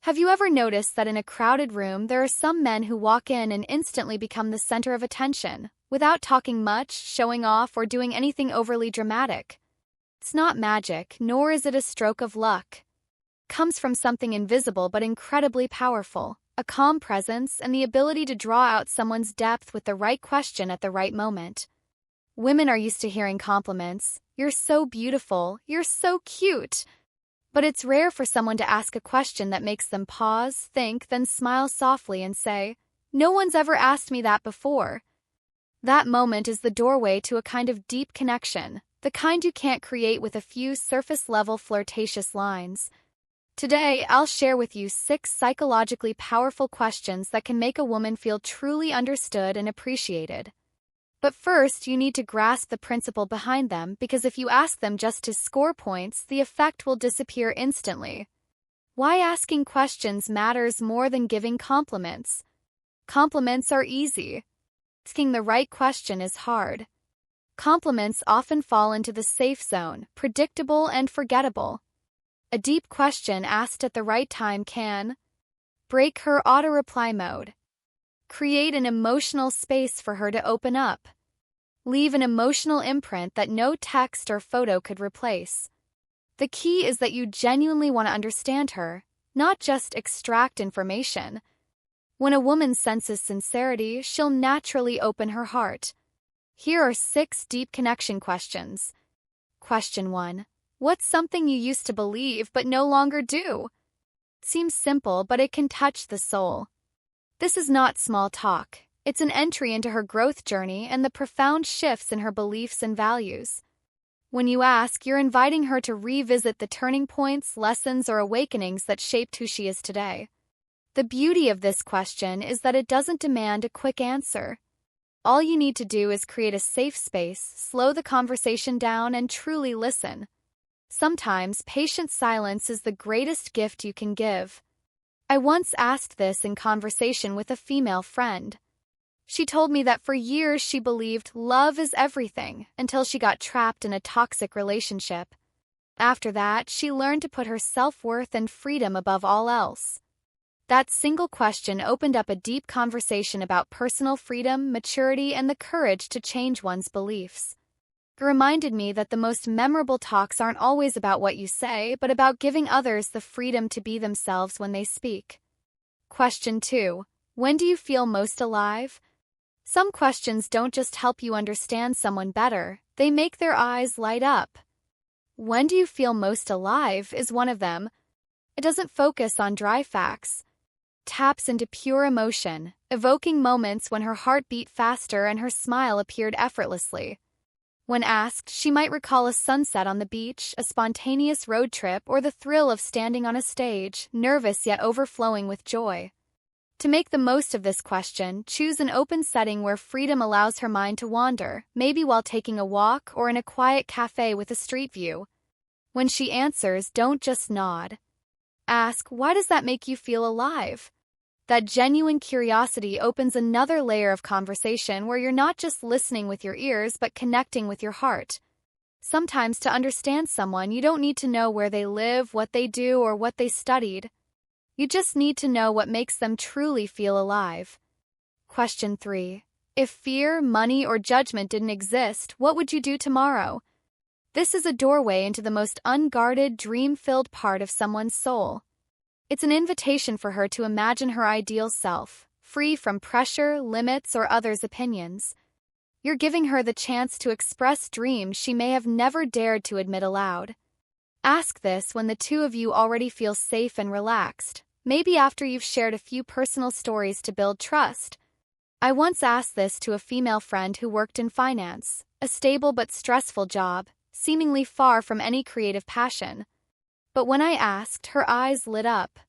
Have you ever noticed that in a crowded room there are some men who walk in and instantly become the center of attention, without talking much, showing off, or doing anything overly dramatic? It's not magic, nor is it a stroke of luck. It comes from something invisible but incredibly powerful, a calm presence and the ability to draw out someone's depth with the right question at the right moment. Women are used to hearing compliments. "You're so beautiful," "You're so cute." But it's rare for someone to ask a question that makes them pause, think, then smile softly and say, "No one's ever asked me that before." That moment is the doorway to a kind of deep connection, the kind you can't create with a few surface-level flirtatious lines. Today, I'll share with you 6 psychologically powerful questions that can make a woman feel truly understood and appreciated. But first, you need to grasp the principle behind them, because if you ask them just to score points, the effect will disappear instantly. Why asking questions matters more than giving compliments. Compliments are easy. Asking the right question is hard. Compliments often fall into the safe zone, predictable and forgettable. A deep question asked at the right time can break her auto-reply mode, create an emotional space for her to open up, leave an emotional imprint that no text or photo could replace. The key is that you genuinely want to understand her, not just extract information. When a woman senses sincerity, she'll naturally open her heart. Here are 6 deep connection questions. Question 1. What's something you used to believe but no longer do? It seems simple, but it can touch the soul. This is not small talk. It's an entry into her growth journey and the profound shifts in her beliefs and values. When you ask, you're inviting her to revisit the turning points, lessons, or awakenings that shaped who she is today. The beauty of this question is that it doesn't demand a quick answer. All you need to do is create a safe space, slow the conversation down, and truly listen. Sometimes, patient silence is the greatest gift you can give. I once asked this in conversation with a female friend. She told me that for years she believed love is everything until she got trapped in a toxic relationship. After that, she learned to put her self-worth and freedom above all else. That single question opened up a deep conversation about personal freedom, maturity, and the courage to change one's beliefs. It reminded me that the most memorable talks aren't always about what you say, but about giving others the freedom to be themselves when they speak. Question 2. When do you feel most alive? Some questions don't just help you understand someone better, they make their eyes light up. When do you feel most alive is one of them. It doesn't focus on dry facts. It taps into pure emotion, evoking moments when her heart beat faster and her smile appeared effortlessly. When asked, she might recall a sunset on the beach, a spontaneous road trip, or the thrill of standing on a stage, nervous yet overflowing with joy. To make the most of this question, choose an open setting where freedom allows her mind to wander, maybe while taking a walk or in a quiet cafe with a street view. When she answers, don't just nod. Ask, why does that make you feel alive? That genuine curiosity opens another layer of conversation where you're not just listening with your ears but connecting with your heart. Sometimes to understand someone, you don't need to know where they live, what they do, or what they studied. You just need to know what makes them truly feel alive. Question 3. If fear, money, or judgment didn't exist, what would you do tomorrow? This is a doorway into the most unguarded, dream-filled part of someone's soul. It's an invitation for her to imagine her ideal self, free from pressure, limits, or others' opinions. You're giving her the chance to express dreams she may have never dared to admit aloud. Ask this when the two of you already feel safe and relaxed, maybe after you've shared a few personal stories to build trust. I once asked this to a female friend who worked in finance, a stable but stressful job, seemingly far from any creative passion. But when I asked, her eyes lit up.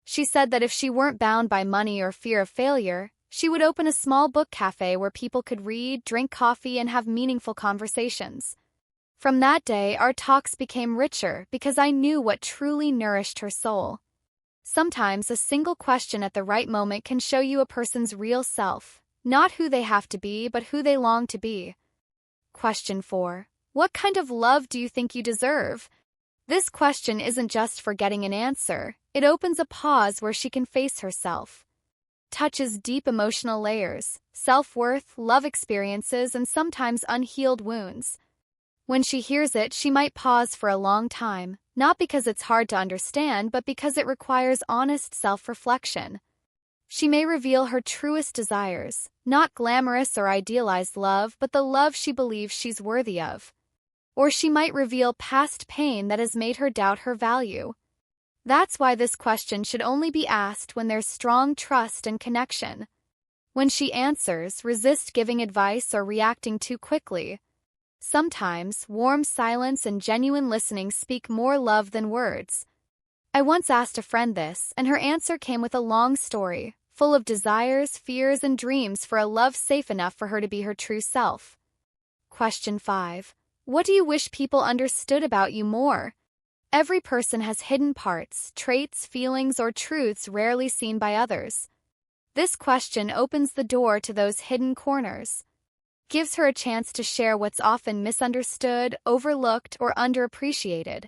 She said that if she weren't bound by money or fear of failure, she would open a small book cafe where people could read, drink coffee, and have meaningful conversations. From that day, our talks became richer because I knew what truly nourished her soul. Sometimes a single question at the right moment can show you a person's real self, not who they have to be, but who they long to be. Question 4. What kind of love do you think you deserve? This question isn't just for getting an answer, It opens a pause where she can face herself. Touches deep emotional layers, self-worth, love experiences, and sometimes unhealed wounds. When she hears it, she might pause for a long time, not because it's hard to understand, but because it requires honest self-reflection. She may reveal her truest desires, not glamorous or idealized love, but the love she believes she's worthy of. Or she might reveal past pain that has made her doubt her value. That's why this question should only be asked when there's strong trust and connection. When she answers, resist giving advice or reacting too quickly. Sometimes, warm silence and genuine listening speak more love than words. I once asked a friend this, and her answer came with a long story, full of desires, fears, and dreams for a love safe enough for her to be her true self. Question 5. What do you wish people understood about you more? Every person has hidden parts, traits, feelings, or truths rarely seen by others. This question opens the door to those hidden corners. Gives her a chance to share what's often misunderstood, overlooked, or underappreciated.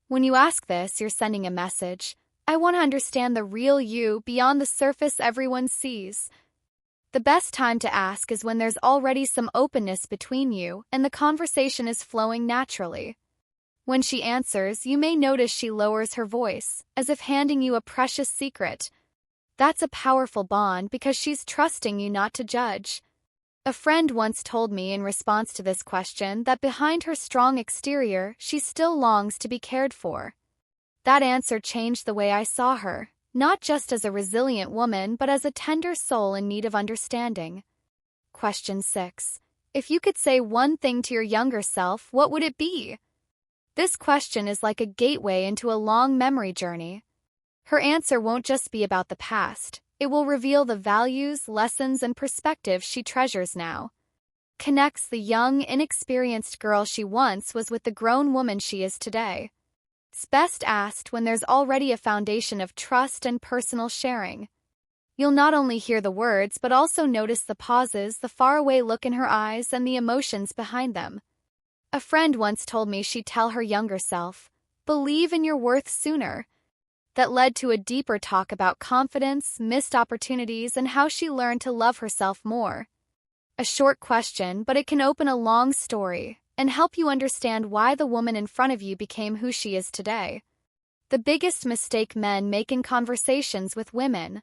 When you ask this, you're sending a message. I want to understand the real you beyond the surface everyone sees. The best time to ask is when there's already some openness between you and the conversation is flowing naturally. When she answers, you may notice she lowers her voice, as if handing you a precious secret. That's a powerful bond because she's trusting you not to judge. A friend once told me in response to this question that behind her strong exterior, she still longs to be cared for. That answer changed the way I saw her, not just as a resilient woman but as a tender soul in need of understanding. Question 6. If you could say one thing to your younger self, what would it be? This question is like a gateway into a long memory journey. Her answer won't just be about the past. It will reveal the values, lessons, and perspectives she treasures now. Connects the young, inexperienced girl she once was with the grown woman she is today. It's best asked when there's already a foundation of trust and personal sharing. You'll not only hear the words but also notice the pauses, the faraway look in her eyes, and the emotions behind them. A friend once told me she'd tell her younger self, "Believe in your worth sooner." That led to a deeper talk about confidence, missed opportunities, and how she learned to love herself more. A short question, but it can open a long story and help you understand why the woman in front of you became who she is today. The biggest mistake men make in conversations with women.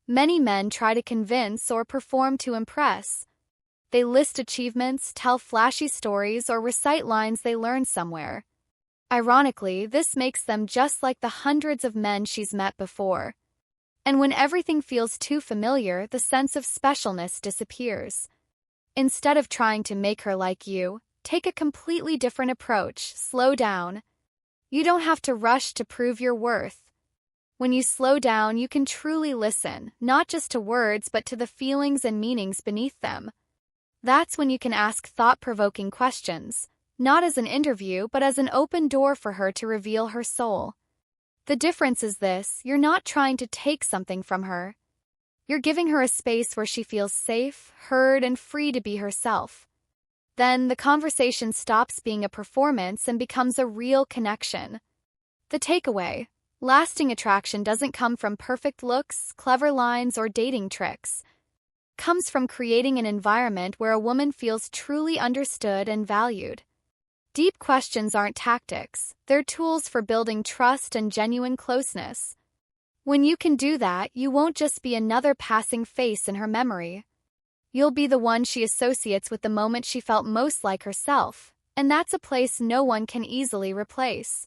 Many men try to convince or perform to impress. They list achievements, tell flashy stories, or recite lines they learned somewhere. Ironically, this makes them just like the hundreds of men she's met before. And when everything feels too familiar, the sense of specialness disappears. Instead of trying to make her like you, take a completely different approach. Slow down. You don't have to rush to prove your worth. When you slow down, you can truly listen, not just to words but to the feelings and meanings beneath them. That's when you can ask thought-provoking questions. Not as an interview, but as an open door for her to reveal her soul. The difference is this: you're not trying to take something from her. You're giving her a space where she feels safe, heard, and free to be herself. Then the conversation stops being a performance and becomes a real connection. The takeaway: lasting attraction doesn't come from perfect looks, clever lines, or dating tricks. It comes from creating an environment where a woman feels truly understood and valued. Deep questions aren't tactics, they're tools for building trust and genuine closeness. When you can do that, you won't just be another passing face in her memory. You'll be the one she associates with the moment she felt most like herself, and that's a place no one can easily replace.